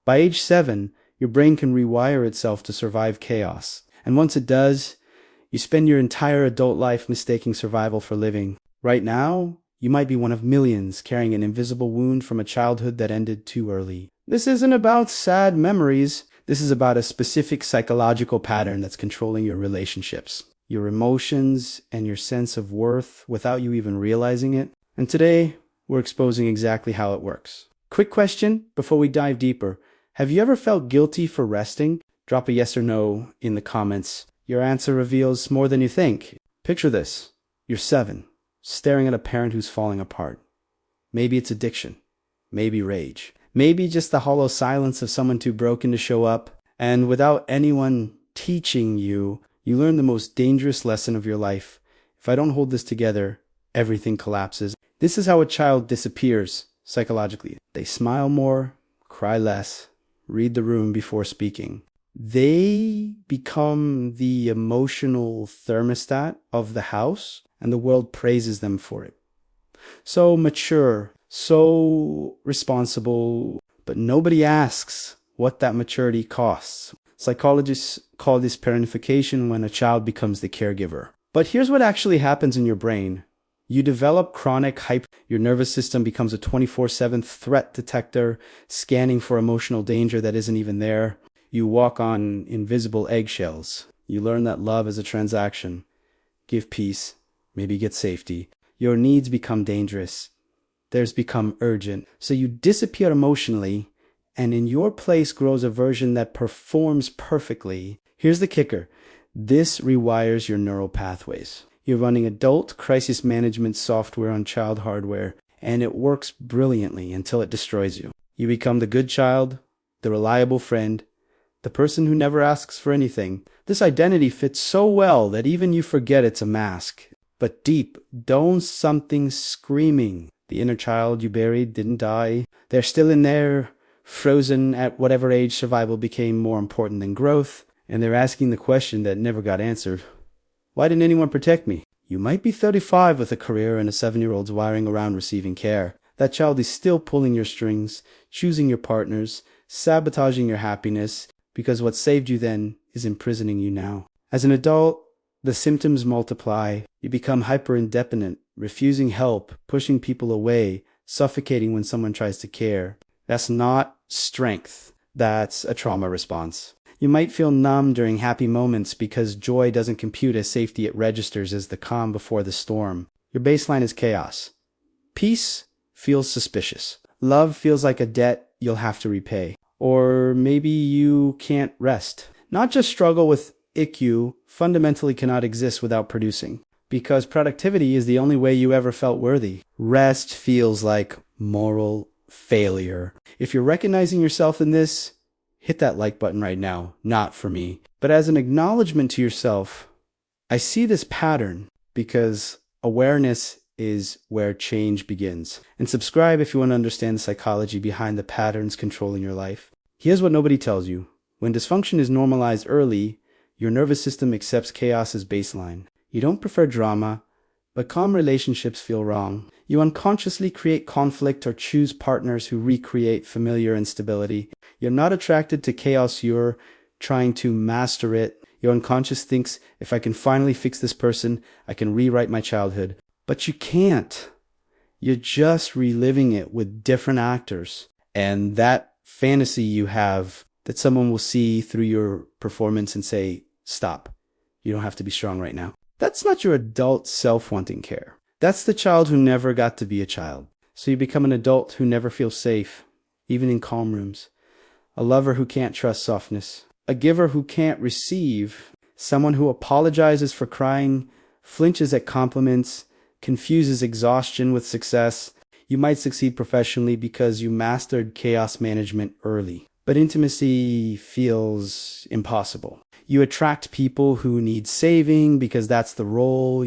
By age 7, your brain can rewire itself to survive chaos. And once it does, you spend your entire adult life mistaking survival for living. Right now, you might be one of millions carrying an invisible wound from a childhood that ended too early. This isn't about sad memories. This is about a specific psychological pattern that's controlling your relationships, your emotions, and your sense of worth without you even realizing it. And today, we're exposing exactly how it works. Quick question before we dive deeper. Have you ever felt guilty for resting? Drop a yes or no in the comments. Your answer reveals more than you think. Picture this. You're 7, staring at a parent who's falling apart. Maybe it's addiction. Maybe rage. Maybe just the hollow silence of someone too broken to show up. And without anyone teaching you, you learn the most dangerous lesson of your life. If I don't hold this together, everything collapses. This is how a child disappears psychologically. They smile more, cry less, read the room before speaking. They become the emotional thermostat of the house, and the world praises them for it. So mature, so responsible, but nobody asks what that maturity costs. Psychologists call this parentification when a child becomes the caregiver. But here's what actually happens in your brain. You develop chronic your nervous system becomes a 24/7 threat detector, scanning for emotional danger that isn't even there. You walk on invisible eggshells. You learn that love is a transaction. Give peace, maybe get safety. Your needs become dangerous. Theirs become urgent. So you disappear emotionally, and in your place grows a version that performs perfectly. Here's the kicker. This rewires your neural pathways. You're running adult crisis management software on child hardware, and it works brilliantly until it destroys you. You become the good child, the reliable friend, the person who never asks for anything. This identity fits so well that even you forget it's a mask. But deep down, something's screaming. The inner child you buried didn't die. They're still in there, frozen at whatever age survival became more important than growth. And they're asking the question that never got answered. Why didn't anyone protect me? You might be 35 with a career and a 7-year-old's wiring around receiving care. That child is still pulling your strings, choosing your partners, sabotaging your happiness, because what saved you then is imprisoning you now. As an adult, the symptoms multiply. You become hyperindependent, refusing help, pushing people away, suffocating when someone tries to care. That's not strength. That's a trauma response. You might feel numb during happy moments because joy doesn't compute as safety. It registers as the calm before the storm. Your baseline is chaos. Peace feels suspicious. Love feels like a debt you'll have to repay. Or maybe you can't rest. Not just struggle with IQ fundamentally cannot exist without producing, because productivity is the only way you ever felt worthy. Rest feels like moral failure. If you're recognizing yourself in this, hit that like button right now. Not for me, but as an acknowledgement to yourself. I see this pattern because awareness is where change begins. And subscribe if you want to understand the psychology behind the patterns controlling your life. Here's what nobody tells you. When dysfunction is normalized early, your nervous system accepts chaos as baseline. You don't prefer drama, but calm relationships feel wrong. You unconsciously create conflict or choose partners who recreate familiar instability. You're not attracted to chaos, you're trying to master it. Your unconscious thinks, if I can finally fix this person, I can rewrite my childhood. But you can't. You're just reliving it with different actors. And that fantasy you have that someone will see through your performance and say, stop. You don't have to be strong right now. That's not your adult self-wanting care. That's the child who never got to be a child. So you become an adult who never feels safe, even in calm rooms. A lover who can't trust softness. A giver who can't receive. Someone who apologizes for crying, flinches at compliments, confuses exhaustion with success. You might succeed professionally because you mastered chaos management early. But intimacy feels impossible. You attract people who need saving because that's the role,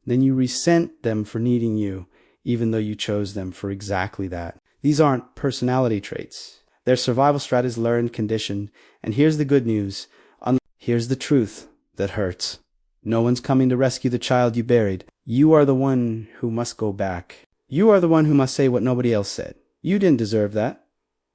Then you resent them for needing you, even though you chose them for exactly that. These aren't personality traits. Their survival strategies learned, conditioned. And here's the good news. Here's the truth that hurts. No one's coming to rescue the child you buried. You are the one who must go back. You are the one who must say what nobody else said. You didn't deserve that.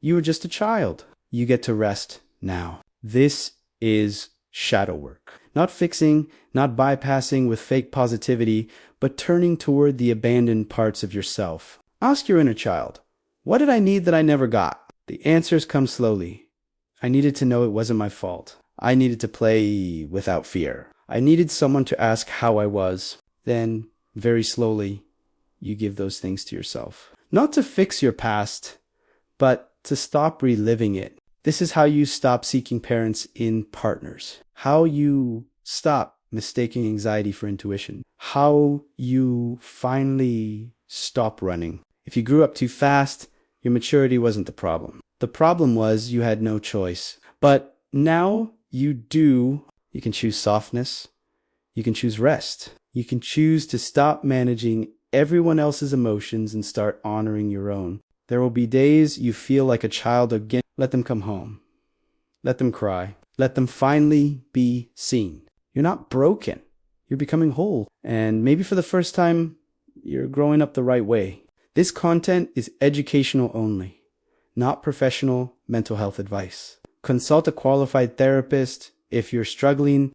You were just a child. you get to rest now. This is shadow work. Not fixing, not bypassing with fake positivity, but turning toward the abandoned parts of yourself. Ask your inner child, what did I need that I never got? The answers come slowly. I needed to know it wasn't my fault. I needed to play without fear. I needed someone to ask how I was. Then, very slowly, you give those things to yourself. Not to fix your past, but to stop reliving it. This is how you stop seeking parents in partners. How you stop mistaking anxiety for intuition. How you finally stop running. If you grew up too fast, your maturity wasn't the problem. The problem was you had no choice. But now you do. You can choose softness. You can choose rest. You can choose to stop managing everyone else's emotions and start honoring your own. There will be days you feel like a child again. Let them come home. Let them cry. Let them finally be seen. You're not broken. You're becoming whole. And maybe for the first time, you're growing up the right way. This content is educational only, not professional mental health advice. Consult a qualified therapist if you're struggling